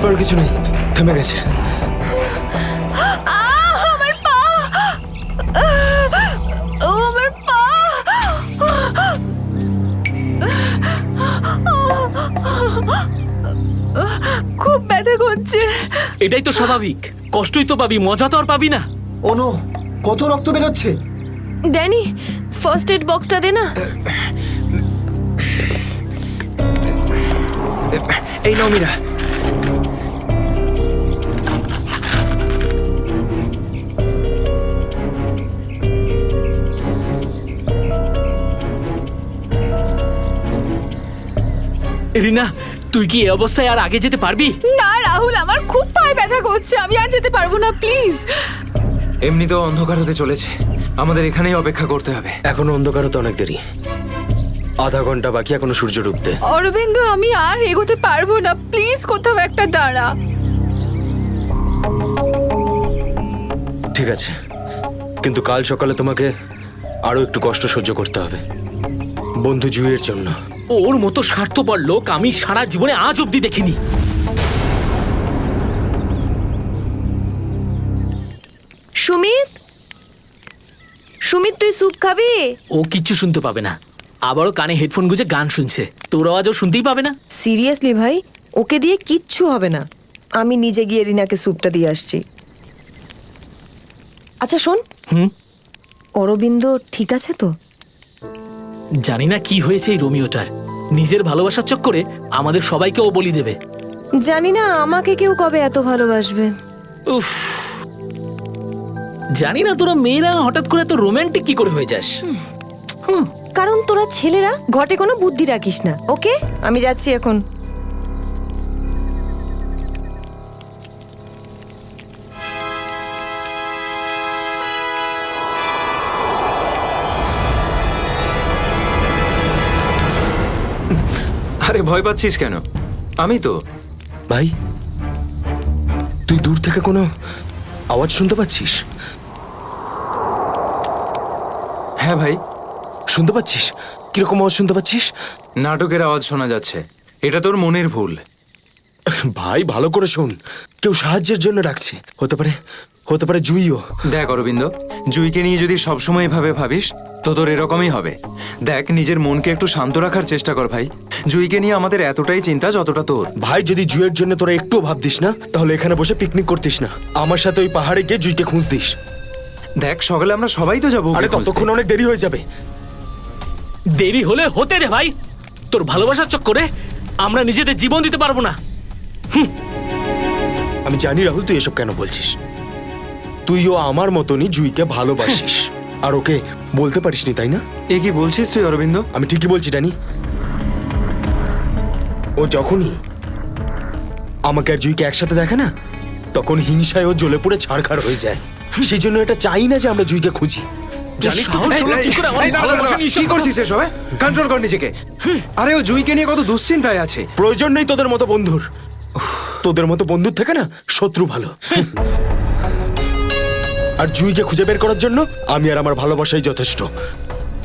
ব্যাপার কিছু নেই, থেমে গেছে। আমার পা, আমার পা। খুব ব্যথা করছে। এটাই তো স্বাভাবিক, কষ্টই তো পাবি, মজা তো আর পাবি না। ওনো, কত রক্ত বেরোচ্ছে। ড্যানি, ফার্স্ট এড বক্সটা দে না। এই নাও মীরা। রিনা, তুই কি এই অবস্থায় আর আগে যেতে পারবি? না রাহুল, আমার খুব পায়ে ব্যথা করছে, আমি আর যেতে পারবো না, প্লিজ। এমনিতেও অন্ধকার হতে চলেছে, আমাদের এখানেই অপেক্ষা করতে হবে। এখনো অন্ধকার হতে অনেক দেরি, আধা ঘন্টা বাকি এখনো সূর্য ডুবতে। অরবিন্দ, আমি আর এগোতে পারবো না, প্লিজ কোথাও একটা দাঁড়া। ঠিক আছে, কিন্তু কাল সকালে তোমাকে আরো একটু কষ্ট সহ্য করতে হবে, বন্ধু জুইয়ের জন্য। ওর মতো স্বার্থপর লোক আমি সারা জীবনে আজ অব্দি দেখিনি। সুমিত, সুমিত তুই স্যুপ খাবি? ও কিচ্ছু শুনতে পাবে না, আবারও কানে হেডফোন গুঁজে গান শুনছে, তোর আওয়াজও শুনতেই পাবে না। সিরিয়াসলি ভাই, ওকে দিয়ে কিচ্ছু হবে না। আমি নিজে গিয়ে রিনাকে স্যুপটা দিয়ে আসছি। আচ্ছা শোন, অরবিন্দ ঠিক আছে তো? জানি না কি হয়েছে এই রোমিওটার, নিজের ভালোবাসার চক্করে আমাদের সবাইকে ও বলি দেবে। জানি না আমাকে কেউ কবে এত ভালোবাসবে। উফ, জানি না তোরা মেয়েরা হঠাৎ করে এত রোমান্টিক কি করে হয়ে যাস। কারণ তোরা ছেলেরা ঘটে কোনো বুদ্ধি রাখিস না। ওকে, আমি যাচ্ছি এখন। আরে ভয় পাচ্ছিস কেন? আমি তো। ভাই, তুই দূর থেকে কোনো আওয়াজ শুনতে পাচ্ছিস? হ্যাঁ ভাই, শুনতে পাচ্ছিস? কিরকম আওয়াজ শুনতে পাচ্ছিস? নাটকের আওয়াজ শোনা যাচ্ছে, এটা তোর মনের ভুল। ভাই ভালো করে শোন, কেউ সাহায্যের জন্য ডাকছে, হতে পারে জুইও। দেখ অরবিন্দ, জুইকে নিয়ে যদি সবসময় এভাবে ভাবিস তো তোর এরকমই হবে। দেখ, নিজের মনকে একটু শান্ত রাখার চেষ্টা কর ভাই। জুইকে নিয়ে আমাদের এতটাই চিন্তা যতটা তোর। ভাই, যদি জুইয়ের জন্য তোরা একটু ভাবতিস না, তাহলে এখানে বসে পিকনিক করতিস না, আমার সাথে ওই পাহাড়ে গিয়ে জুইকে খুঁজতিস। দেখ, সকালে আমরা সবাই তো যাবো। আরে ততক্ষণ অনেক দেরি হয়ে যাবে। দেরি হলে হতে রে ভাই, তোর ভালোবাসার চক্করে আমরা নিজেদের জীবন দিতে পারবো না। আমি জানি রাহুল, তুই এসব কেন বলছিস। তুইও আমার মতনই জুইকে ভালোবাসিস, আর ওকে বলতে পারিসনি, তাই না? এ কি বলছিস তুই অরবিন্দ? আমি ঠিকই বলছি ডানি। ও যখনই আমাকে আর জুইকে একসাথে দেখে না, তখন হিংসায় ও জ্বলে পুড়ে ছারখার হয়ে যায়। সেই জন্য এটা চাই না যে আমরা জুইকে খুঁজি। জানিস তো সাহস হলো কি করে আমার ভালোবাসা নিয়ে কি করছিস এসব? কন্ট্রোল কর নিজেকে। আরে ও জুইকে নিয়ে কত দুশ্চিন্তায় আছে। প্রয়োজন নেই তোদের মতো বন্ধুর, তোদের মতো বন্ধুর থেকে না শত্রু ভালো। আর জুইকে খুঁজে বের করার জন্য আমি আর আমার ভালোবাসাই যথেষ্ট,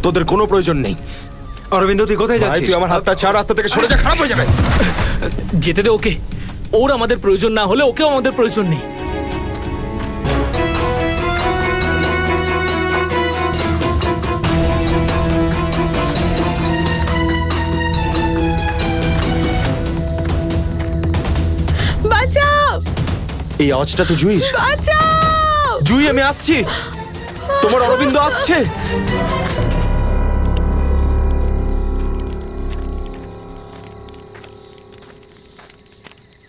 তোদের কোনো প্রয়োজন নেই। অরবিন্দ, তুই কোথায় যাচ্ছিস? তুই আমার হাতটা ছাড়, রাস্তা থেকে সরে যা, খারাপ হয়ে যাবে। যেতে দে ওকে, ওর আমাদের প্রয়োজন না হলে ওকেও আমাদের প্রয়োজন নেই। বাঁচাও, এই আওয়াজটা তো জুই। বাঁচাও। জুই, আমি আসছি, তোমার অরবিন্দ আসছে।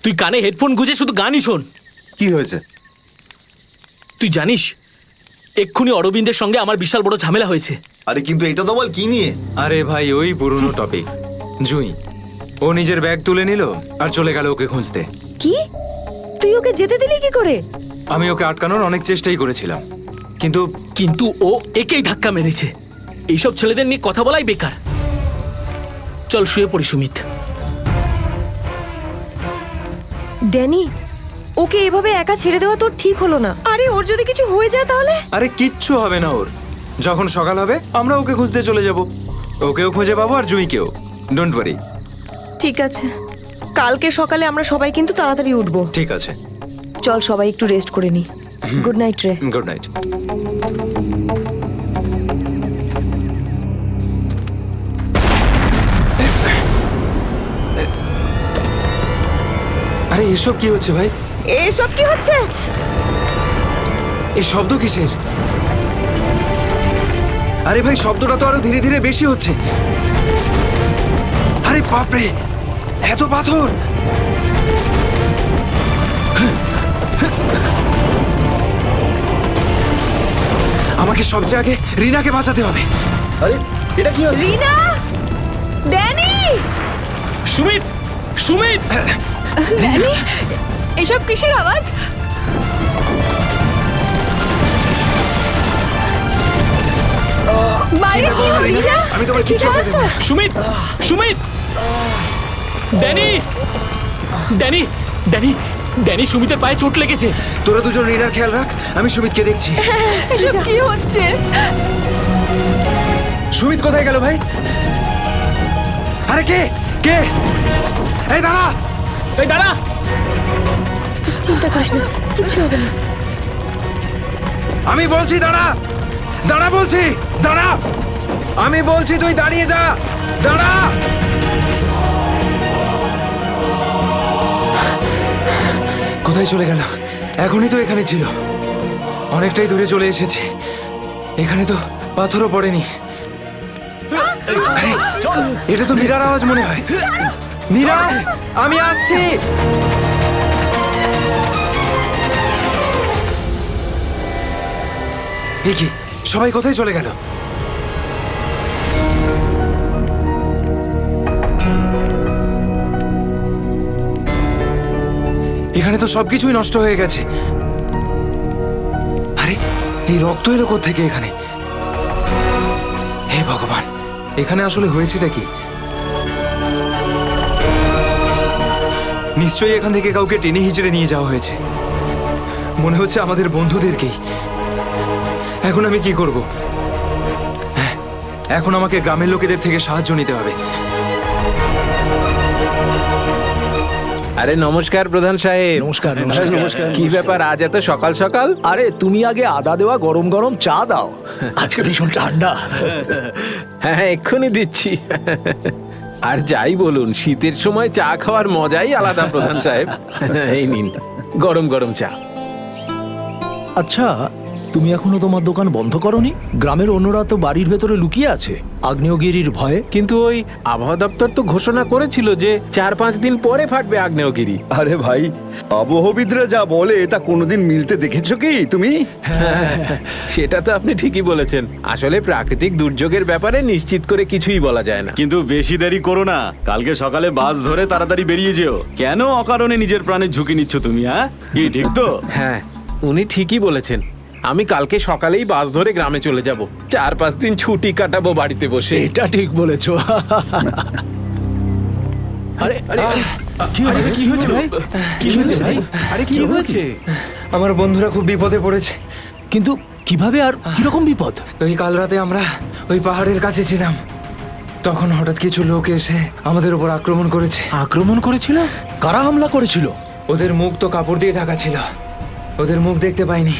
তুই কানে হেডফোন গুঁজে শুধু গানই শোন। কি হয়েছে? তুই জানিস এক্ষুনি অরবিন্দের সঙ্গে আমার বিশাল বড় ঝামেলা হয়েছে। আরে কিন্তু এটা তো বল, কি নিয়ে? আরে ভাই, ওই পুরনো টপিক। জুই, ও নিজের ব্যাগ তুলে নিল আর চলে গেল ওকে খুঁজতে। কি? তুই ওকে যেতে দিলি কি করে? আমি ওকে আটকানোর অনেক চেষ্টাই করেছিলাম, কিন্তু ও একেই ধাক্কা মেরেছে। এইসব ছেলেদের নিয়ে কথা বলাই বেকার। চল শুয়ে পড়ি সুমিত। ড্যানি, ওকে এভাবে একা ছেড়ে দেওয়া তোর ঠিক হলো না। আরে ওর যদি কিছু হয়ে যায় তাহলে? আরে কিচ্ছু হবে না ওর। যখন সকাল হবে আমরা ওকে খুঁজতে চলে যাব, ওকেও খুঁজে পাবো আর জুইকেও। Don't worry. ঠিক আছে, কালকে সকালে আমরা সবাই কিন্তু তাড়াতাড়ি উঠবো। ঠিক আছে, চল সবাই একটু রেস্ট করে নি। গুড নাইট রে। Good night. আরে এসব কি হচ্ছে ভাই? এসব কি হচ্ছে? এই শব্দ কিসের? আরে ভাই, শব্দটা তো আরো ধীরে ধীরে বেশি হচ্ছে। আরে বাপরে, এত পাথর! আমাকে সবচেয়ে আগে রিনাকে বাঁচাতে হবে। আরে এটা কি হচ্ছে? রিনা, ড্যানি, সুমিত, সুমিত! ড্যানি, এসব কিসের আওয়াজ? বাইরে কি হচ্ছে? আমি তোমার কিচ্ছু হতে দেব না। Sumit, Sumit! Danny, Danny, Danny, Danny, সুমিতের পায়ে চোট লেগেছে। তোরা দুজন রিনার খেয়াল রাখ, আমি সুমিতকে দেখছি। এসব কি হচ্ছে? সুমিত কোথায় গেল ভাই? আরে কে কে? এই দাঁড়া! এই দাঁড়া! চিন্তা করিস না, কিচ্ছু হবে না। আমি বলছি দাঁড়া! দাঁড়া বলছি! দাঁড়া! আমি বলছি তুই দাঁড়িয়ে যা! দাঁড়া! কোথায় চলে গেল? এখনই তো এখানে ছিল। অনেকটাই দূরে চলে এসেছি। এখানে তো পাথরও পড়েনি। আরে, এটা তো নীরার আওয়াজ মনে হয়। নীরা, আমি আসছি। এ কি, সবাই কোথায় চলে গেল? এখানে তো সবকিছুই নষ্ট হয়ে গেছে। আরে, এই রক্ত এলো কোত্থেকে এখানে? হে ভগবান, এখানে আসলে হয়েছেটা কি? নিশ্চয়ই এখান থেকে কাউকে টেনে হিচড়ে নিয়ে যাওয়া হয়েছে। মনে হচ্ছে আমাদের বন্ধুদেরকেই। এখন আমি কি করব? হ্যাঁ, এখন আমাকে গ্রামের লোকেদের থেকে সাহায্য নিতে হবে। আরে নমস্কার প্রধান সাহেব। নমস্কার নমস্কার। কি ব্যাপার আজ এত সকাল সকাল? আরে তুমি আগে আদা দেওয়া গরম গরম চা দাও, আজকে ভীষণ ঠান্ডা। হ্যাঁ, এক্ষুনি দিচ্ছি। আর যাই বলুন, শীতের সময় চা খাওয়ার মজাই আলাদা প্রধান সাহেব। এই নিন গরম গরম চা। আচ্ছা, তুমি এখনো তোমার দোকান বন্ধ করনি? গ্রামের অন্যরা তো বাড়ির ভেতরে লুকিয়ে আছে আগ্নেয়গিরির ভয়ে। কিন্তু ওই আবহাওয়া দপ্তর তো ঘোষণা করেছিল যে 4-5 দিন পরে ফাটবে আগ্নেয়গিরি। আরে ভাই, আবহবিদরা যা বলে তা কোনোদিন মিলতে দেখেছো কি তুমি? সেটা তো আপনি ঠিকই বলেছেন। আসলে প্রাকৃতিক দুর্যোগের ব্যাপারে নিশ্চিত করে কিছুই বলা যায় না। কিন্তু বেশি দেরি করো না, কালকে সকালে বাস ধরে তাড়াতাড়ি বেরিয়ে যেও। কেন অকারণে নিজের প্রাণের ঝুঁকি নিচ্ছ তুমি? হ্যাঁ, কি ঠিক তো? হ্যাঁ, উনি ঠিকই বলেছেন। আমি কালকে সকালেই বাস ধরে গ্রামে চলে যাব। 4-5 দিন ছুটি কাটাবো বাড়িতে বসে। এটা ঠিক বলেছো। আরে আরে আরে, কি হয়েছে? কি হয়েছে ভাই? কি হয়েছে ভাই? আরে কি হয়েছে? আমার বন্ধুরা খুব বিপদে পড়েছে। কিন্তু কিভাবে আর কিরকম বিপদ? ওই কাল রাতে আমরা ওই পাহাড়ের কাছে ছিলাম, তখন হঠাৎ কিছু লোক এসে আমাদের উপর আক্রমণ করেছে। আক্রমণ করেছিল? কারা হামলা করেছিল? ওদের মুখ তো কাপড় দিয়ে ঢাকা ছিল, ওদের মুখ দেখতে পাইনি।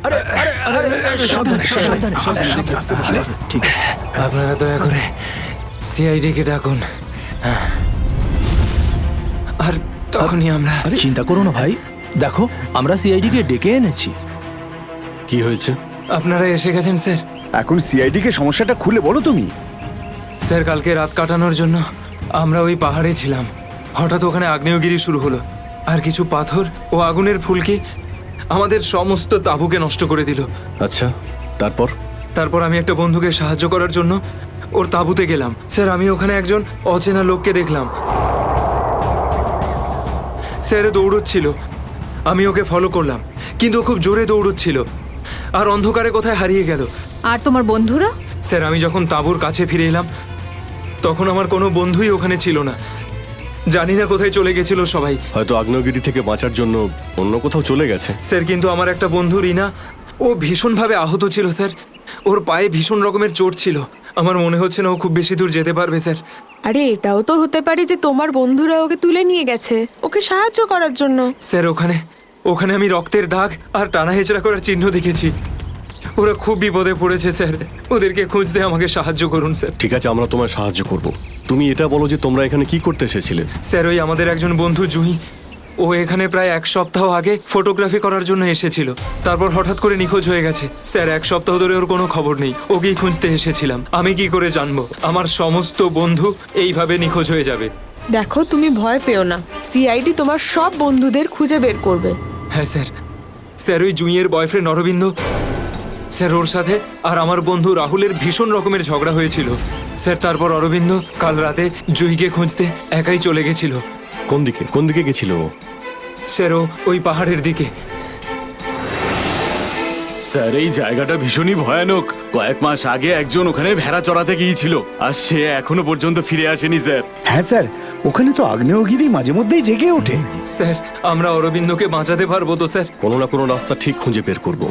আরে আরে আরে, সাবধানে সাবধানে সাবধানে, আস্তে আস্তে আস্তে, ঠিক আছে। আপনারা দয়া করে সিআইডি কে ডাকুন। আর তখনই আমরা আরে চিন্তা করো না ভাই, দেখো আমরা সিআইডি কে ডেকে এনেছি। কি হয়েছে? আপনারা এসে গেছেন স্যার। এখন সিআইডি কে সমস্যাটা খুলে বলো তুমি। স্যার, কালকে রাত কাটানোর জন্য আমরা ওই পাহাড়ে ছিলাম। হঠাৎ ওখানে আগ্নেয়গিরি শুরু হলো, আর কিছু পাথর ও আগুনের ফুলকি আমাদের সমস্ত তাঁবুকে নষ্ট করে দিল। আচ্ছা, তারপর? তারপর আমি একটা বন্ধুকে সাহায্য করার জন্য ওর তাঁবুতে গেলাম। স্যার, আমি ওখানে একজন অচেনা লোককে দেখলাম। স্যার দৌড়চ্ছিল, আমি ওকে ফলো করলাম, কিন্তু ও খুব জোরে দৌড়চ্ছিল আর অন্ধকারে কোথায় হারিয়ে গেল। আর তোমার বন্ধুরা? স্যার, আমি যখন তাঁবুর কাছে ফিরে এলাম তখন আমার কোনো বন্ধুই ওখানে ছিল না। জানি না কোথায় চলে গেছিল সবাই। হয়তো আগ্নেয়গিরি থেকে বাঁচার জন্য অন্য কোথাও চলে গেছে। স্যার, কিন্তু আমার একটা বন্ধু রিনা, ও ভীষণভাবে আহত ছিল স্যার। ওর পায়ে ভীষণ রকমের চোট ছিল। আমার মনে হচ্ছে না ও খুব বেশি দূর যেতে পারবে স্যার। আরে এটাও তো হতে পারে যে তোমার বন্ধুরা ওকে তুলে নিয়ে গেছে ওকে সাহায্য করার জন্য। স্যার ওখানে ওখানে আমি রক্তের দাগ আর টানা হেঁচড়া করার চিহ্ন দেখেছি। ওরা খুব বিপদে পড়েছে স্যার, ওদেরকে খুঁজতে আমাকে সাহায্য করুন স্যার। ঠিক আছে, আমরা তোমায় সাহায্য করব। তুমি এটা বলো যে তোমরা এখানে কি করতে এসেছিলে? স্যার ওই আমাদের একজন বন্ধু জুহি, ও এখানে প্রায় 1 সপ্তাহ আগে ফটোগ্রাফি করার জন্য এসেছিল, তারপর হঠাৎ করে নিখোঁজ হয়ে গেছে। স্যার 1 সপ্তাহ ধরে ওর কোনো খবর নেই, ওকেই খুঁজতে এসেছিলাম। আমি কি করে জানবো আমার সমস্ত বন্ধু এইভাবে নিখোঁজ হয়ে যাবে? দেখো তুমি ভয় পেও না, সিআইডি তোমার সব বন্ধুদের খুঁজে বের করবে। হ্যাঁ স্যার। স্যার ওই জুঁইয়ের বয়ফ্রেন্ড অরবিন্দ, স্যার ওর সাথে আর আমার বন্ধু রাহুলের ভীষণ রকমের ঝগড়া হয়েছিল স্যার। তারপর অরবিন্দ কাল রাতে জুঁইকে খুঁজতে একাই চলে গেছিল। কোন দিকে গেছিল ও? স্যার ও ওই পাহাড়ের দিকে। স্যার এই জায়গাটা ভীষণই ভয়ানক। কয়েক মাস আগে একজন ওখানে ভেড়া চড়াতে গিয়েছিল, আর সে এখনো পর্যন্ত ফিরে আসেনি স্যার। হ্যাঁ স্যার, ওখানে তো আগ্নেয়গিরি মাঝে মধ্যেই জেগে ওঠে। স্যার আমরা অরবিন্দকে বাঁচাতে পারবো তো স্যার? কোনো না কোনো রাস্তা ঠিক খুঁজে বের করব।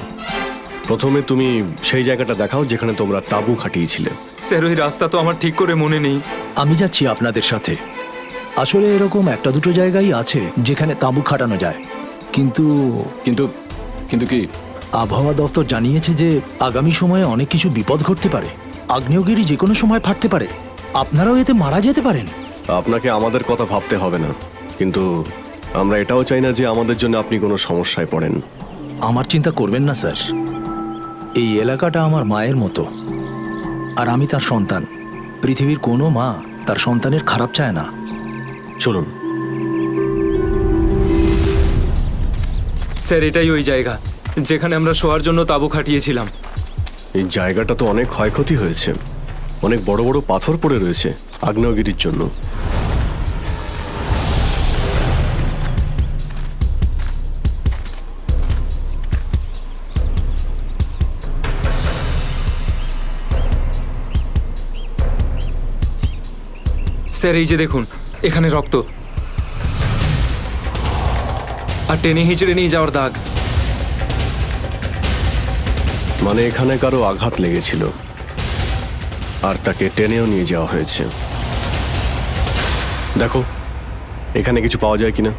প্রথমে তুমি সেই জায়গাটা দেখাও যেখানে তোমরা তাঁবু খাটিয়েছিলে। স্যার ওই রাস্তা তো আমার ঠিক করে মনে নেই। আমি যাচ্ছি আপনাদের সাথে। আসলে এরকম একটা দুটো জায়গায় আছে যেখানে তাঁবু খাটানো যায়, কিন্তু কিন্তু কিন্তু কি? আবহাওয়া দপ্তর জানিয়েছে যে আগামী সময়ে অনেক কিছু বিপদ ঘটতে পারে। আগ্নেয়গিরি যে কোনো সময় ফাটতে পারে, আপনারাও এতে মারা যেতে পারেন। আপনাকে আমাদের কথা ভাবতে হবে না, কিন্তু আমরা এটাও চাই না যে আমাদের জন্য আপনি কোনো সমস্যায় পড়েন। আমার চিন্তা করবেন না স্যার, এই এলাকাটা আমার মায়ের মতো, আর আমি তার সন্তান। পৃথিবীর কোনো মা তার সন্তানের খারাপ চায় না। চলুন। স্যার এটাই ওই জায়গা যেখানে আমরা শোয়ার জন্য তাঁবু খাটিয়েছিলাম। এই জায়গাটা তো অনেক ক্ষয়ক্ষতি হয়েছে, অনেক বড় বড় পাথর পড়ে রয়েছে আগ্নেয়গিরির জন্য। স্যার এই যে দেখুন, এখানে রক্ত আর টেনে হিঁচড়ে নিয়ে যাওয়ার দাগ। মানে এখানে কারো আঘাত লেগেছিল আর তাকে টেনেও নিয়ে যাওয়া হয়েছে। দেখো এখানে কিছু পাওয়া যায় কিনা।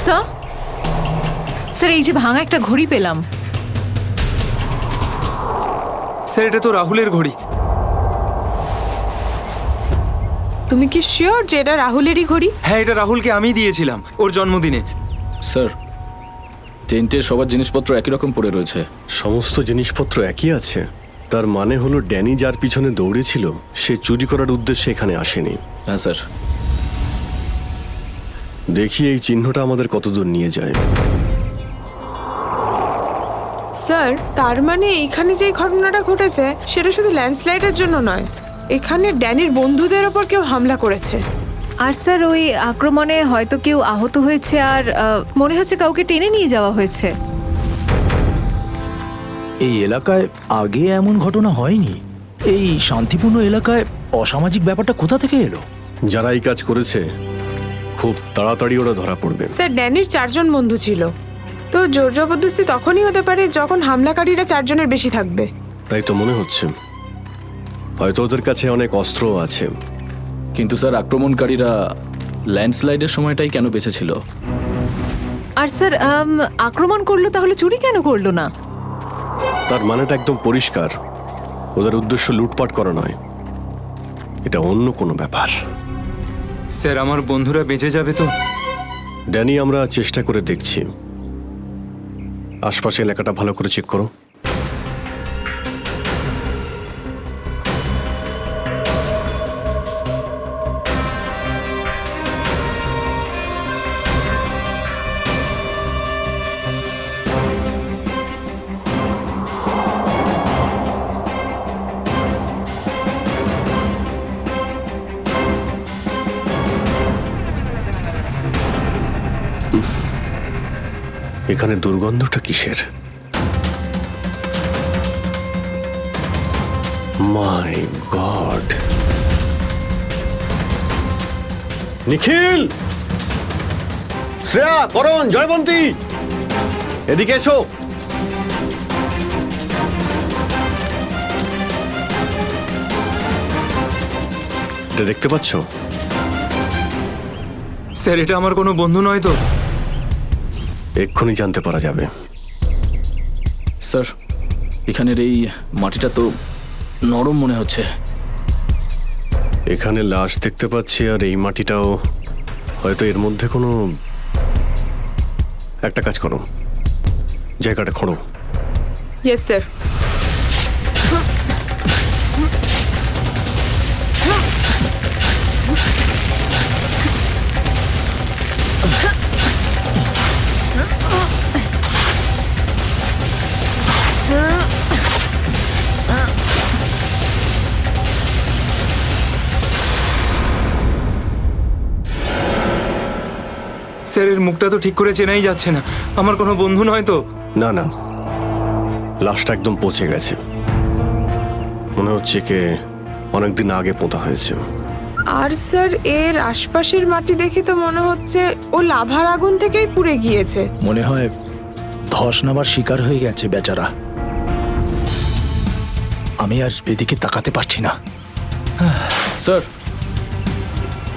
স্যার স্যার এই যে ভাঙা একটা ঘড়ি পেলাম। স্যার এটা তো রাহুলের ঘড়ি। তুমি কি শিওর যে এটা রাহুলেরই ঘড়ি? হ্যাঁ এটা রাহুলকে আমিই দিয়েছিলাম ওর জন্মদিনে। স্যার টেন্টের সবার জিনিসপত্র একই রকম পড়ে রয়েছে। সমস্ত জিনিসপত্র একই আছে, তার মানে হলো ড্যানি যার পিছনে দৌড়েছিল সে চুরি করার উদ্দেশ্যে এখানে আসেনি। হ্যাঁ স্যার। দেখি এই চিহ্নটা আমাদের কতদূর নিয়ে যায়। স্যার তার মানে এইখানে যে ঘটনাটা ঘটেছে সেটা শুধু ল্যান্ডস্লাইডের জন্য নয়, এখানে ড্যানির বন্ধুদের ওপর কেউ হামলা করেছে। আর স্যার ওই আক্রমণে হয়তো কেউ আহত হয়েছে, আর মনে হচ্ছে কাউকে টেনে নিয়ে যাওয়া হয়েছে। এই এলাকায় আগে এমন ঘটনা হয়নি। এই শান্তিপূর্ণ এলাকায় অসামাজিক ব্যাপারটা কোথা থেকে এলো? যারা এই কাজ করেছে খুব তাড়াতাড়ি ওরা ধরা পড়বে। স্যার ড্যানির 4 জন বন্ধু ছিল, তো জোর জবরদস্তি তখনই হতে পারে যখন হামলাকারীরা 4 জনের বেশি থাকবে। তাই তো মনে হচ্ছে, হয়তো ওদের কাছে অনেক অস্ত্র আছে। কিন্তু স্যার আক্রমণকারীরা ল্যান্ডস্লাইডের সময়টাই কেন বেঁচেছিল? আর স্যার আক্রমণ করলো তাহলে চুরি কেন করলো না? তার মানেটা একদম পরিষ্কার, ওদের উদ্দেশ্য লুটপাট করা নয়, এটা অন্য কোনো ব্যাপার। স্যার আমার বন্ধুরা বেঁচে যাবে তো? ড্যানি আমরা চেষ্টা করে দেখছি। আশপাশে এলাকাটা ভালো করে চেক করো। এখানে দুর্গন্ধটা কিসের? মাই গড! নিখিল, শ্রেয়া, করণ, জয়বন্তী, এদিকে এসো। এটা দেখতে পাচ্ছ? স্যার এটা আমার কোনো বন্ধু নয় তো? এক্ষুনি জানতে পারা যাবে। স্যার এখানের এই মাটিটা তো নরম মনে হচ্ছে। এখানে লাশ দেখতে পাচ্ছি, আর এই মাটিটাও হয়তো এর মধ্যে কোনো একটা কাজ করো, জায়গাটা খোঁড়ো। Yes sir. স্যার এর মুখটা তো ঠিক করে চেনাই যাচ্ছে না, আমার কোনো বন্ধু নয় তো? না না, লাশটা একদম পচে গেছে, মনে হচ্ছে কে অনেকদিন আগে পোঁতা হয়েছে। আর স্যার এর আশপাশের মাটি দেখে তো মনে হচ্ছে ও লাভার আগুন থেকেই পুড়ে গিয়েছে। মনে হয় ধস নামার শিকার হয়ে গেছে বেচারা। আমি আর এদিকে তাকাতে পারছি না। স্যার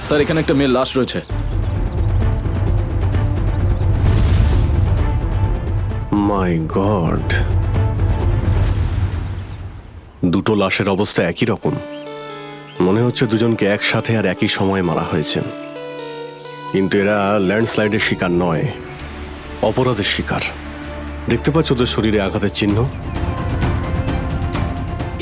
স্যার এখানে একটা মেয়ের লাশ রয়েছে। মাই গড, দুটো লাশের অবস্থা একই রকম। মনে হচ্ছে দুজনকে একসাথে আর একই সময়ে মারা হয়েছে, কিন্তু এরা ল্যান্ডস্লাইডের শিকার নয়, অপরাধের শিকার। দেখতে পাচ্ছ ওদের শরীরে আঘাতের চিহ্ন?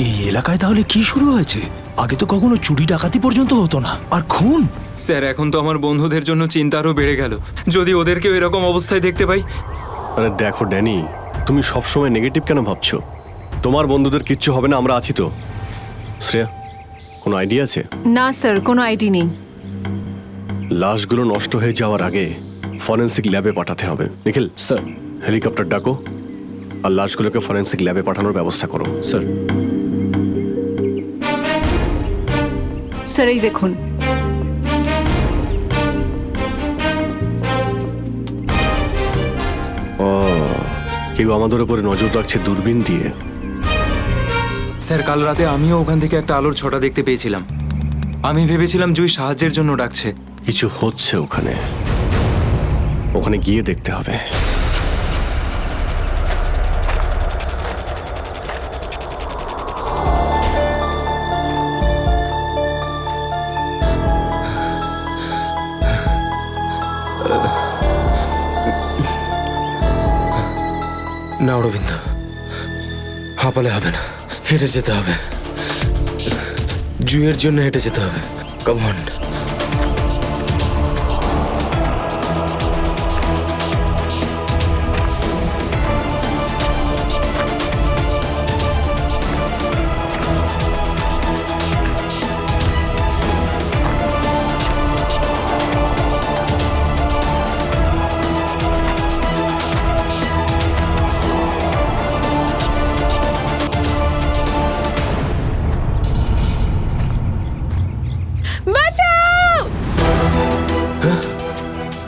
এই এলাকায় তাহলে কি শুরু হয়েছে? আগে তো কখনো চুরি ডাকাতি পর্যন্ত হতো না, আর খুন! স্যার এখন তো আমার বন্ধুদের জন্য চিন্তা আরও বেড়ে গেল, যদি ওদেরকেও এরকম অবস্থায় দেখতে পাই। আরে দেখো ড্যানি, তুমি সবসময় নেগেটিভ কেন ভাবছো? তোমার বন্ধুদের কিচ্ছু হবে না, আমরা আছি তো। শ্রেয়া, কোনো আইডিয়া আছে? না স্যার, কোনো আইডিয়া নেই। লাশগুলো নষ্ট হয়ে যাওয়ার আগে ফরেন্সিক ল্যাবে পাঠাতে হবে। নিখিল স্যার। হেলিকপ্টার ডাকো আর লাশগুলোকে ফরেন্সিক ল্যাবে পাঠানোর ব্যবস্থা করো। স্যার। স্যার এই দেখুন। ও, কেউ আমাদের উপরে নজর রাখছে দূরবীন দিয়ে। স্যার কাল রাতে আমিও ওখান থেকে একটা আলোর ছটা দেখতে পেয়েছিলাম। আমি ভেবেছিলাম জুই সাহায্যের জন্য ডাকছে। কিছু হচ্ছে ওখানে, ওখানে গিয়ে দেখতে হবে। না অরবিন্দ, হাঁপালে হবে না, হেঁটে যেতে হবে। জুইয়ের জন্য হেঁটে যেতে হবে। Come on.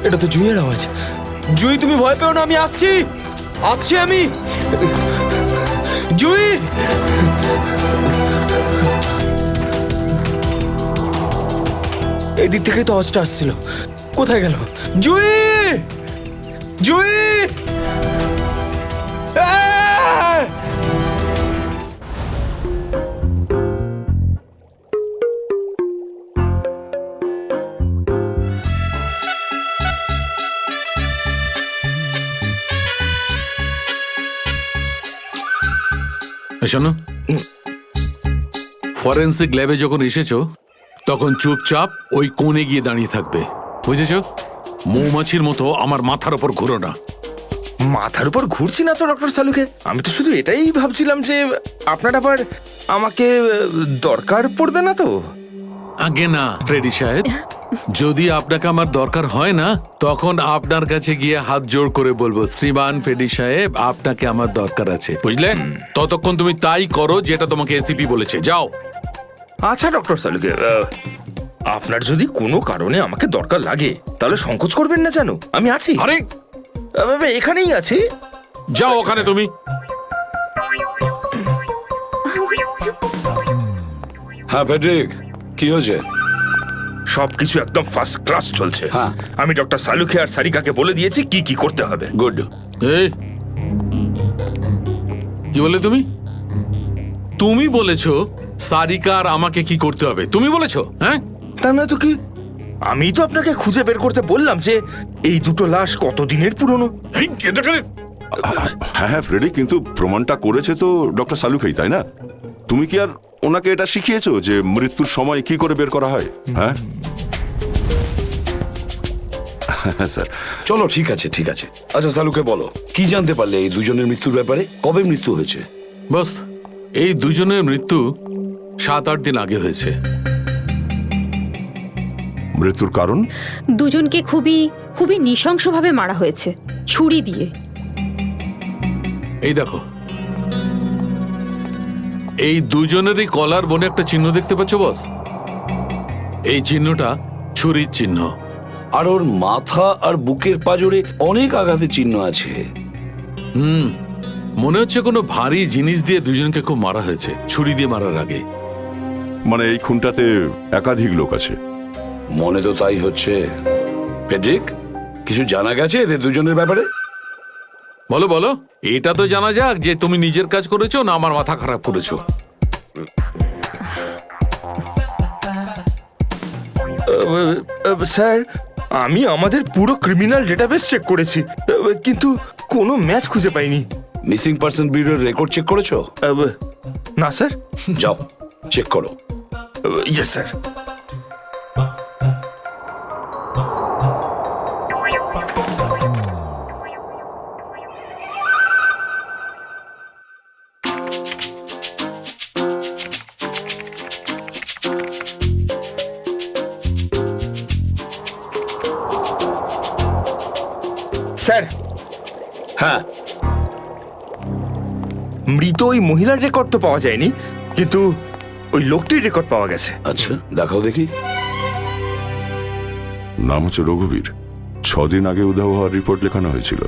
এটা তো জুইয়ের আওয়াজ। জুই তুমি ভয় পেও না, আমি আসছি, আসছি আমি। জুই, এই দিক থেকেই তো আওয়াজটা আসছিল, কোথায় গেল? জুই, জুই! শোনো, ফরেন্সিক ল্যাবে যখন এসেছো তখন চুপচাপ ওই কোণে গিয়ে দাঁড়িয়ে থাকবে, বুঝেছো? মৌমাছির মতো আমার মাথার ওপর ঘুরো না। মাথার উপর ঘুরছি না তো ডক্টর সালুকে, আমি তো শুধু এটাই ভাবছিলাম যে আপনার আবার আমাকে দরকার পড়বে না তো? আগে না ফ্রেডি সাহেব, যদি আপনাকে আমার দরকার হয় না তখন আপনার কাছে গিয়ে হাত জোড় করে বলবো, শ্রীমান ফ্রেডি সাহেব আপনাকে আমার দরকার আছে, বুঝলেন? ততক্ষণ তুমি তাই করো যেটা তোমাকে এসিপি বলেছে, যাও। আচ্ছা ডক্টর সালুকে, আপনার যদি কোনো কারণে আমাকে দরকার লাগে তাহলে সংকোচ করবেন না, জানো আমি আছি। আরে এখানেই আছি। যাও ওখানে তুমি। হ্যাঁ ফেডরিক, কি হয়েছে? সবকিছু একদম ফার্স্ট ক্লাস চলছে। হ্যাঁ। আমি ডক্টর সালুখে আর সারিকাকে বলে দিয়েছি কি কি করতে হবে। গুড। এই কি বলে তুমি? তুমি বলেছো সারিকা আর আমাকে কি করতে হবে? তুমি বলেছো? হ্যাঁ, তা না তো কি, আমি তো আপনাকে খুঁজে বের করতে বললাম যে এই দুটো লাশ কতদিনের পুরনো। হ্যাঁ হ্যাঁ ফ্রেডি, কিন্তু প্রমাণটা করেছে তো ডক্টর সালুখাই, তাই না? তুমি কি আর ওনাকে এটা শিখিয়েছো যে মৃত্যুর সময় কি করে বের করা হয়? হ্যাঁ স্যার। চলো ঠিক আছে ঠিক আছে। আচ্ছা সালুকে বলো, কি জানতে পারলে এই দুজনের মৃত্যুর ব্যাপারে? কবে মৃত্যু হয়েছে? বস, এই দুজনের মৃত্যু 7-8 দিন আগে হয়েছে। মৃত্যুর কারণ? দুজনকে খুবই খুবই নৃশংসভাবে মারা হয়েছে, ছুরি দিয়ে। এই দেখো, এই দুজনেরই কলার বনে একটা চিহ্ন দেখতে পাচ্ছ বস? এই চিহ্নটা ছুরির চিহ্ন। আর ওর মাথা আর বুকের পাজরে অনেক আঘাতের চিহ্ন আছে। মনে হচ্ছে কোনো ভারী জিনিস দিয়ে দুজনকে খুব মারা হয়েছে, ছুরি দিয়ে মারার আগে। মানে এই খুনটাতে একাধিক লোক আছে? মনে তো তাই হচ্ছে। ফেডরিক, কিছু জানা গেছে এদের দুজনের ব্যাপারে? বলো বলো, এটা তো জানা যাক যে তুমি নিজের কাজ করেছো না আমার মাথা খারাপ করেছো। স্যার, আমি আমাদের পুরো ক্রিমিনাল ডেটাবেস চেক করেছি, কিন্তু কোনো ম্যাচ খুঁজে পাইনি। মিসিং পার্সন ব্যুরোর রেকর্ড চেক করেছো? না স্যার। যাও চেক করো। Yes sir. স্যার। হ্যাঁ, মৃত ওই মহিলার রেকর্ড তো পাওয়া যায়নি, কিন্তু ওই লোকটির রেকর্ড পাওয়া গেছে। আচ্ছা দেখাও দেখি। নাম হচ্ছে রঘুবীর। 6 দিন আগে উধাও হওয়ার রিপোর্ট লেখানো হয়েছিল।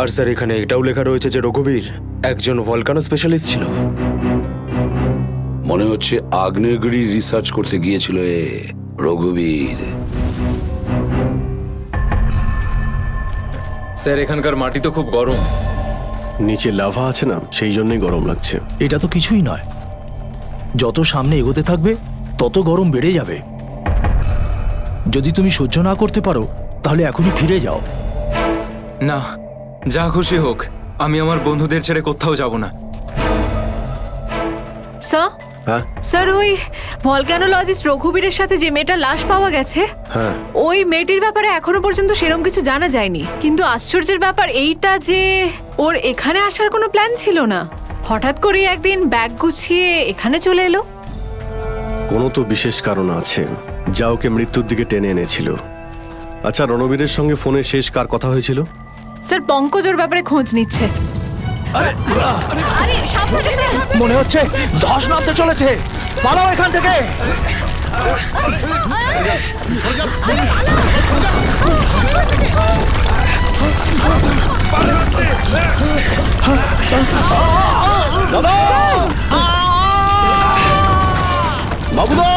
আর স্যার এখানে এটাও লেখা রয়েছে যে রঘুবীর একজন ভলকানো স্পেশালিস্ট ছিল। মনে হচ্ছে আগ্নেয়গিরি রিসার্চ করতে গিয়েছিল রঘুবীর। স্যার এখানকার মাটি তো খুব গরম। নিচে লাভা আছে না, সেই জন্যই গরম লাগছে। এটা তো কিছুই নয়, যত সামনে এগোতে থাকবে তত গরম বেড়ে যাবে। যদি তুমি সহ্য না করতে পারো তাহলে এখনই ফিরে যাও। না, যা খুশি হোক, আমি আমার বন্ধুদের ছেড়ে কোথাও যাব না। স্যার, হ্যাঁ স্যার ওই ভলকানোলজিস্ট রঘুবীরের সাথে যে মেয়েটার লাশ পাওয়া গেছে, হ্যাঁ, ওই মেয়েটির ব্যাপারে এখনো পর্যন্ত সেরকম কিছু জানা যায়নি। কিন্তু আশ্চর্যের ব্যাপার এইটা যে ওর এখানে আসার কোনো প্ল্যান ছিল না, হঠাৎ করে একদিন ব্যাগ গুছিয়ে এখানে চলে এলো। কোনো তো বিশেষ কারণ আছে যা ওকে মৃত্যুর দিকে টেনে এনেছিল। আচ্ছা, রণবীরের সঙ্গে ফোনে শেষ কার কথা হয়েছিল? স্যার পঙ্কজ ওর ব্যাপারে খোঁজ নিচ্ছে। আরে সাবধানে স্যার। মনে হচ্ছে ধস নামতে চলেছে, পালাও এখান থেকে। দাদা, বাবুদা,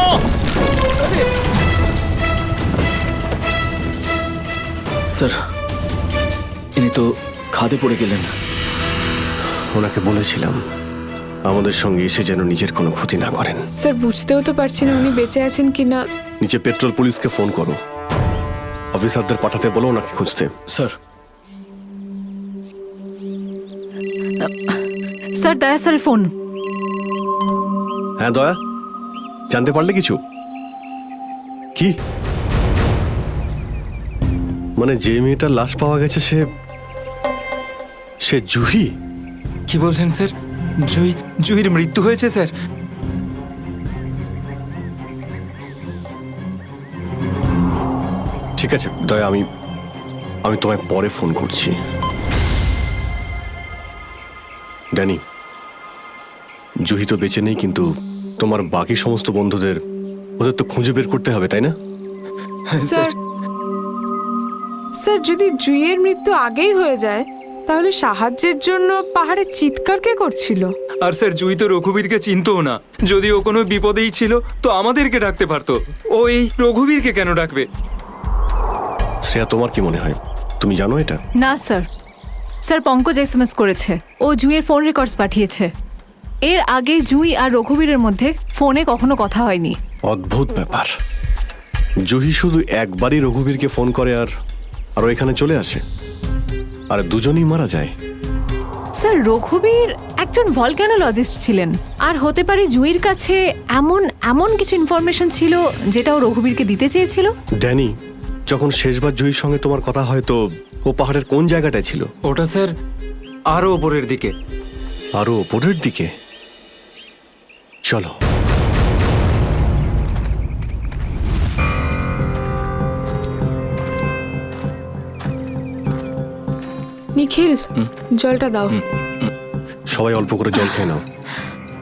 স্যার ইনি তো খাদে পড়ে গেলেন। ওনাকে বলেছিলাম আমাদের সঙ্গে এসে যেন নিজের কোনো ক্ষতি না করেন। স্যার বুঝতেও তো পারছি না উনি বেঁচে আছেন কিনা। নিচে পেট্রোল পুলিশকে ফোন করো, অফিসারদের পাঠাতে বলো ওনাকে খুঁজতে। স্যার। স্যার দয়া স্যারের ফোন। হ্যাঁ দয়া, জানতে পারলে কিছু? কি মানে যে মেয়েটার লাশ পাওয়া গেছে সে জুহি? কি বলছেন স্যার? জুহির মৃত্যু হয়েছে স্যার? ঠিক আছে দয়া, আমি তোমায় পরে ফোন করছি। ড্যানি, জুহি তো বেঁচে নেই, কিন্তু তোমার বাকি সমস্ত বন্ধুদের ওদের তো খুঁজে বের করতে হবে, তাই না? স্যার স্যার যদি জুইয়ের মৃত্যু আগেই হয়ে যায় তাহলে সাহায্যের জন্য পাহাড়ে চিৎকার কে করছিল? আর স্যার জুই তো রঘুবীরকে চিনতও না। যদি ও কোনো বিপদেই ছিল তো আমাদেরকে ডাকতে পারতো। ও এই রঘুবীরকে কেন ডাকবে? শ্রেয়া, তোমার কি মনে হয়? তুমি জানো এটা? না স্যার, স্যার পঙ্কজ এসএমএস করেছে, ও জুঁইয়ের ফোন রেকর্ডস পাঠিয়েছে। এর আগে জুঁই আর রঘুবীরের মধ্যে ফোনে কখনো কথা হয়নি। অদ্ভুত ব্যাপার। জুহি শুধু একবারই রঘুবীরকে ফোন করে আর ও এখানে চলে আসে, আর দুজনেই মারা যায়। স্যার রঘুবীর একজন ভলক্যানোলজিস্ট ছিলেন, আর হতে পারে জুঁইয়ের কাছে এমন এমন কিছু ইনফরমেশন ছিল যেটা ও রঘুবীরকে দিতে চেয়েছিল। ড্যানি, যখন শেষবার জুহির সঙ্গে তোমার কথা হয় তো ও পাহাড়ের কোন জায়গাটায় ছিল? ওটা স্যার আরো ওপরের দিকে। আরো ওপরের দিকে? চলো। নিখিল, জলটা দাও। সবাই অল্প করে জল খেয়ে নাও।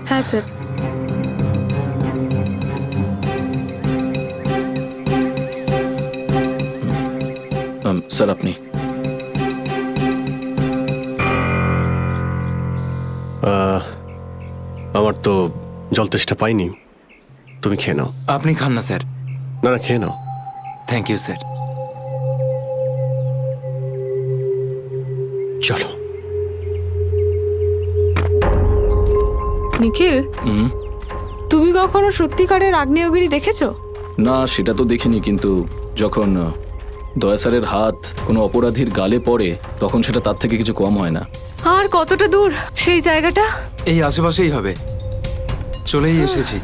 হ্যাঁ স্যার। স্যার আপনি? আমার তো জল তেষ্টা পাইনি, তুমি খেয়ে নাও। আপনি খান না স্যার। না না, খেয়ে নাও। Thank you sir. চলো। নিখিল, তুমি কখনো সত্যিকারের আগ্নেয়গিরি দেখেছো? না, সেটা তো দেখিনি, কিন্তু যখন দয়া স্যারের হাত কোনো অপরাধীর গালে পড়ে তখন সেটা তার থেকে কিছু কম হয় না। আর কতটা দূর সেই জায়গাটা? এই আশেপাশেই হবে, চলেই এসেছি।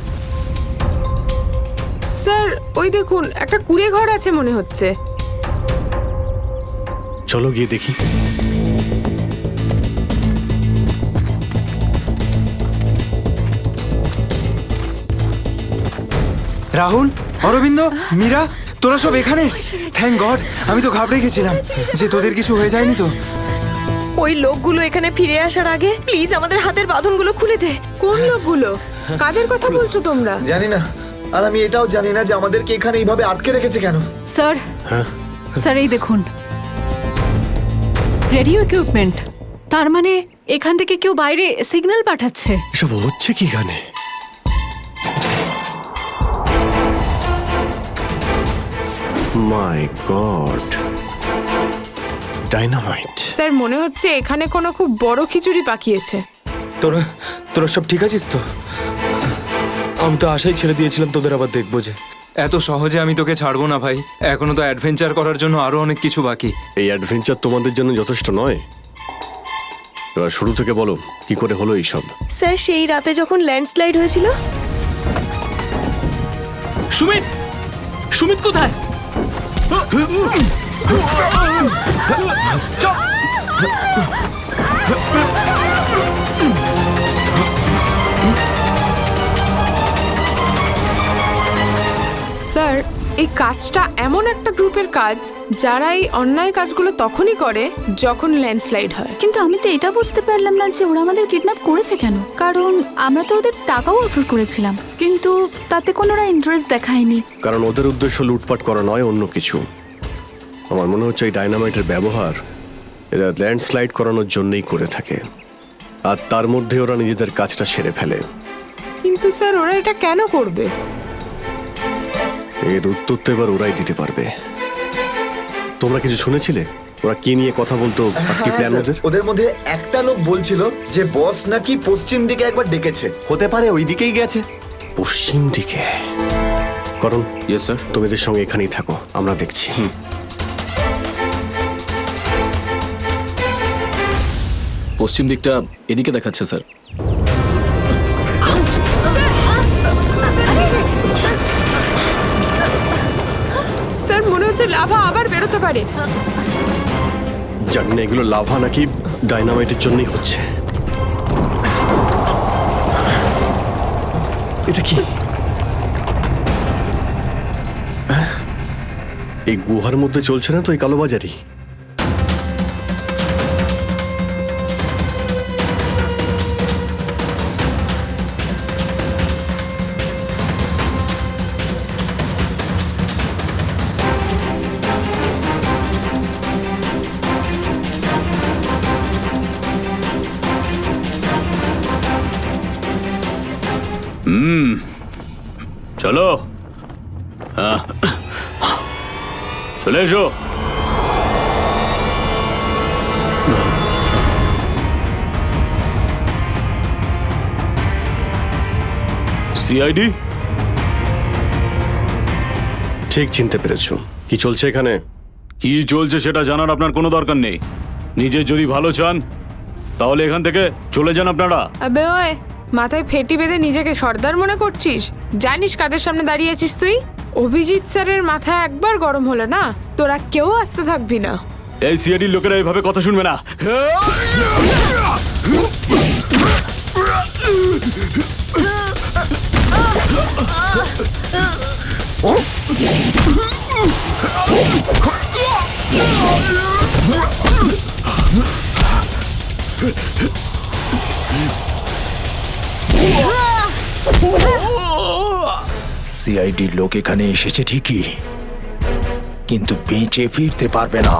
স্যার ওই দেখুন, একটা কুঁড়ে ঘর আছে মনে হচ্ছে। চলো গিয়ে দেখি। রাহুল, অরবিন্দ, মীরা, তোরা সব এখানে? থ্যাংক গড, আমি তো ঘাবড়ে গেছিলাম যে তোদের কিছু হয়ে যায়নি তো। ওই লোকগুলো এখানে ফিরে আসার আগে প্লিজ আমাদের হাতের বাঁধনগুলো খুলে দে। কোন লোকগুলো? কাদের কথা বলছো তোমরা? জানি না, আর আমি এটাও জানি না যে আমাদেরকে এখানে এইভাবে আটকে রেখেছে কেন। স্যার, স্যার এই দেখুন, রেডিও ইকুইপমেন্ট। তার মানে এখান থেকে কেউ বাইরে সিগন্যাল পাঠাচ্ছে। এসব হচ্ছে কি এখানে? মাই গড, ডাইনামাইট। স্যার মনে হচ্ছে এখানে কোনো খুব বড় খিচুড়ি পাকিয়েছে। তোরা তোরা সব ঠিক আছিস তো? আমি তো আশাই ছেড়ে দিয়েছিলাম তোদের আবার দেখবো যে। এত সহজে আমি তোকে ছাড়বো না ভাই, এখনো তো অ্যাডভেঞ্চার করার জন্য আরো অনেক কিছু বাকি। এই অ্যাডভেঞ্চার তোমাদের জন্য যথেষ্ট নয়? এবার শুরু থেকে বলো, কি করে হলো এইসব? স্যার সেই রাতে যখন ল্যান্ডস্লাইড হয়েছিল। সুমিত, সুমিত কোথায়? স্যার এই কাজটা এমন একটা গ্রুপের কাজ যারা এই অন্যায় কাজগুলো তখনই করে যখন ল্যান্ডস্লাইড হয়। কিন্তু আমি তো এটা বুঝতে পারলাম না যে ওরা আমাদের কিডন্যাপ করেছে কেন, কারণ আমরা তো ওদের টাকাও অফার করেছিলাম, কিন্তু তাতে কোনো ওরা ইন্টারেস্ট দেখায়নি। কারণ ওদের উদ্দেশ্য লুটপাট করা নয়, অন্য কিছু। আমার মনে হচ্ছে এই ডাইনামাইটের ব্যবহার এরা ল্যান্ডস্লাইড করানোর জন্যই করে থাকে, আর তার মধ্যে ওরা নিজেদের কাজটা সেরে ফেলে। কিন্তু স্যার ওরা এটা কেন করবে? এর উত্তর তো এবার ওরাই দিতে পারবে। তোমরা কিছু শুনেছিলে ওরা কি নিয়ে কথা বলতো? কি প্ল্যান ওদের? ওদের মধ্যে একটা লোক বলছিল যে বস নাকি পশ্চিম দিকে একবার ডেকেছে, হতে পারে ওই দিকেই গেছে। পশ্চিম দিকে? করণ, ইয়েস স্যার। তুমি এদের সঙ্গে এখানেই থাকো, আমরা দেখছি। পশ্চিম দিকটা এদিকে দেখাচ্ছে স্যার। স্যার মনে হচ্ছে লাভা আবার বেরোতে পারে। জানি না এগুলো লাভা নাকি ডাইনামাইটের জন্যই হচ্ছে। এটা কি? এই গুহার মধ্যে চলছে না তো এই কালোবাজারি? চলো, চলে এসো। সিআইডি? ঠিক চিনতে পেরেছো। কি চলছে এখানে? কি চলছে সেটা জানার আপনার কোনো দরকার নেই। নিজের যদি ভালো চান তাহলে এখান থেকে চলে যান আপনারা। আবে ওই, মাথায় ফেটি বেঁধে নিজেকে সর্দার মনে করছিস? জানিস কাদের সামনে দাঁড়িয়ে আছিস তুই? অভিজিৎ স্যারের মাথা একবার গরম হলো না, তোরা কেউ আস্ত থাকবি না। এই সিআইডির লোকেরা এইভাবে কথা শুনবে না। সিআইডির লোক এখানে এসেছে ঠিকই, কিন্তু বেঁচে ফিরতে পারবে না।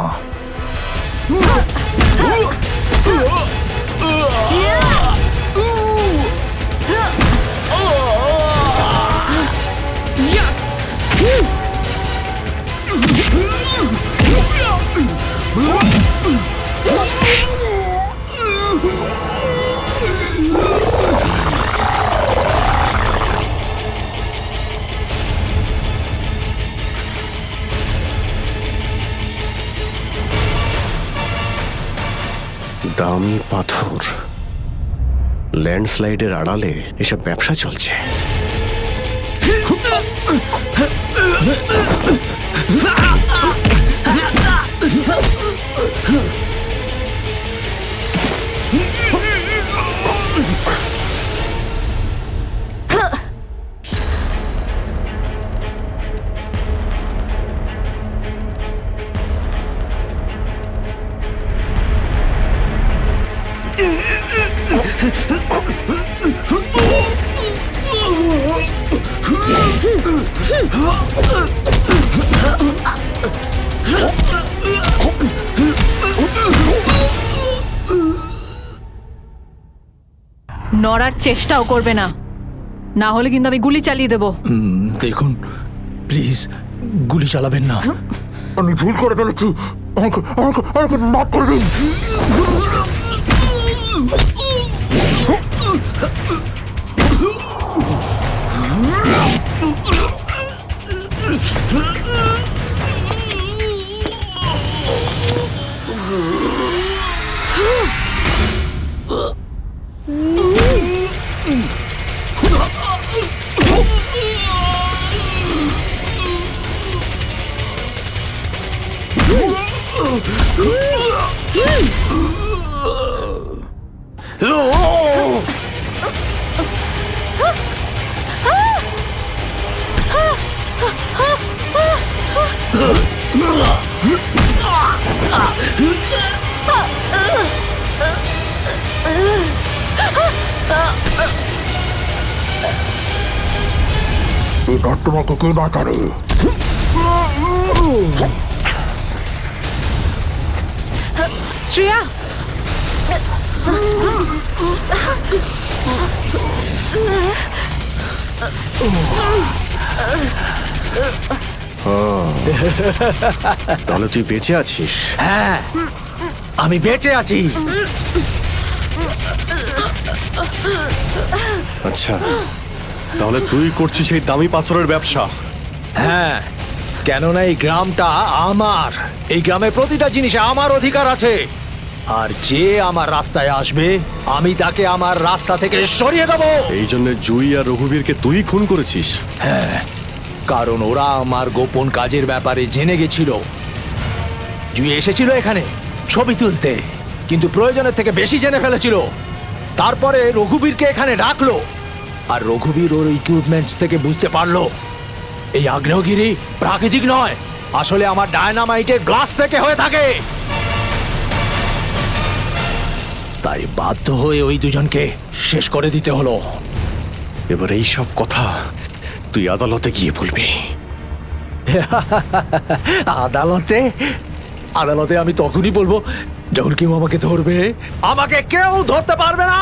দামি পাথর, ল্যান্ডস্লাইডের আড়ালে এসব ব্যবসা চলছে। নড়ার চেষ্টাও করবে না, না হলে কিন্তু আমি গুলি চালিয়ে দেবো। দেখুন প্লিজ, গুলি চালাবেন না। আমি ভুল করে ফেলেছি, আমাকে মাফ করে দিন। তোমাকে কে বাঁচাবে? শ্রেয়া, তাহলে তুই বেঁচে আছিস? হ্যাঁ, আমি বেঁচে আছি। আচ্ছা, তাহলে তুই করছিস এই দামি পাথরের ব্যবসা? হ্যাঁ, কেননা এই গ্রামটা আমার। এই গ্রামের প্রতিটা জিনিসে আমার অধিকার আছে, আর যে আমার রাস্তায় আসবে আমি তাকে আমার রাস্তা থেকে সরিয়ে দেবো। এই জন্য জুই আর রঘুবীরকে তুই খুন করেছিস? হ্যাঁ, কারণ ওরা আমার গোপন কাজের ব্যাপারে জেনে গেছিল। জুই এসেছিল এখানে ছবি তুলতে, কিন্তু প্রয়োজনের থেকে বেশি জেনে ফেলেছিল। তারপরে রঘুবীরকে এখানে ডাকলো, আর রঘুবীর ওর ইকুইপমেন্টস থেকে বুঝতে পারলো এই আগ্নেয়গিরি প্রাকৃতিক নয়, আসলে আমার ডায়নামাইটের গ্লাস থেকে হয়ে থাকে। তাই বাধ্য হয়ে ওই দুজনকে শেষ করে দিতে হলো। এবার এই সব কথা তুই আদালতে গিয়ে বলবি। আদালতে? আদালতে আমি তখনই বলবো যখন কেউ আমাকে ধরবে। আমাকে কেউ ধরতে পারবে না।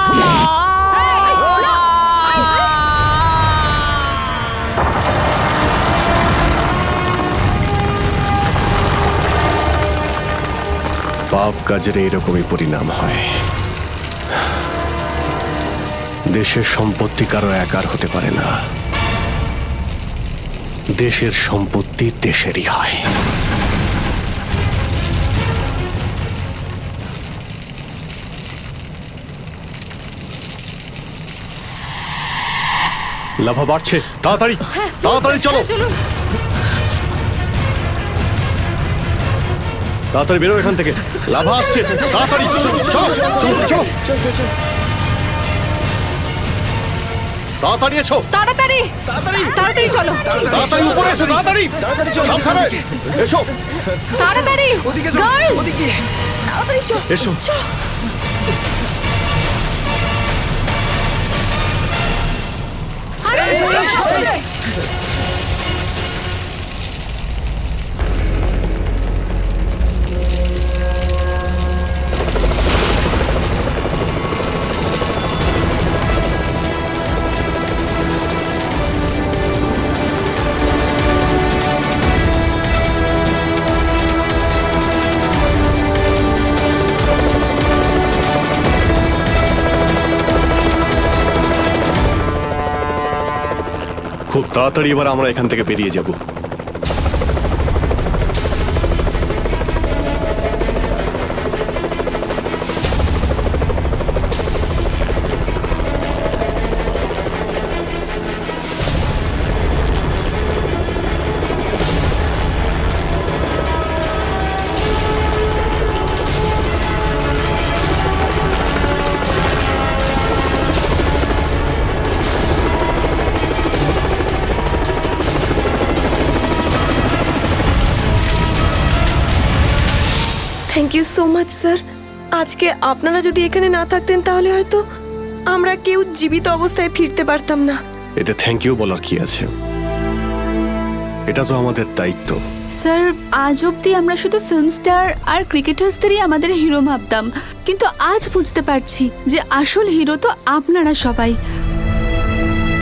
কাজের এইরকমই পরিণাম হয়। দেশের সম্পত্তি কারো একার হতে পারে না, দেশের সম্পত্তি দেশেরই হয়। লাভা বাড়ছে, তাড়াতাড়ি তাড়াতাড়ি চলো, তাড়াতাড়ি বেরো এখান থেকে, লাভা আসছে, তাড়াতাড়ি চলো চলো চলো চলো, তাড়াতাড়ি এসো, তাড়াতাড়ি তাড়াতাড়ি তাড়াতাড়ি চলো, তাড়াতাড়ি উপরে এসো, তাড়াতাড়ি সাবধানে এসো, তাড়াতাড়ি ওদিকে Girls! ওদিকে তাড়াতাড়ি চল এসো। আরে, সাবধানে! খুব তাড়াতাড়ি এবার আমরা এখান থেকে বেরিয়ে যাব। Thank you so much sir. আজকে আপনারা যদি এখানে না থাকতেন তাহলে হয়তো আমরা কেউ জীবিত অবস্থায় ফিরতে পারতাম না। এতে থ্যাংক ইউ বলার কি আছে, এটা তো আমাদের দায়িত্ব। স্যার, আজ অবধি আমরা শুধু ফিল্ম স্টার আর ক্রিকেটার্সদেরই আমাদের হিরো ভাবতাম, কিন্তু আজ বুঝতে পারছি যে আসল হিরো তো আপনারা সবাই।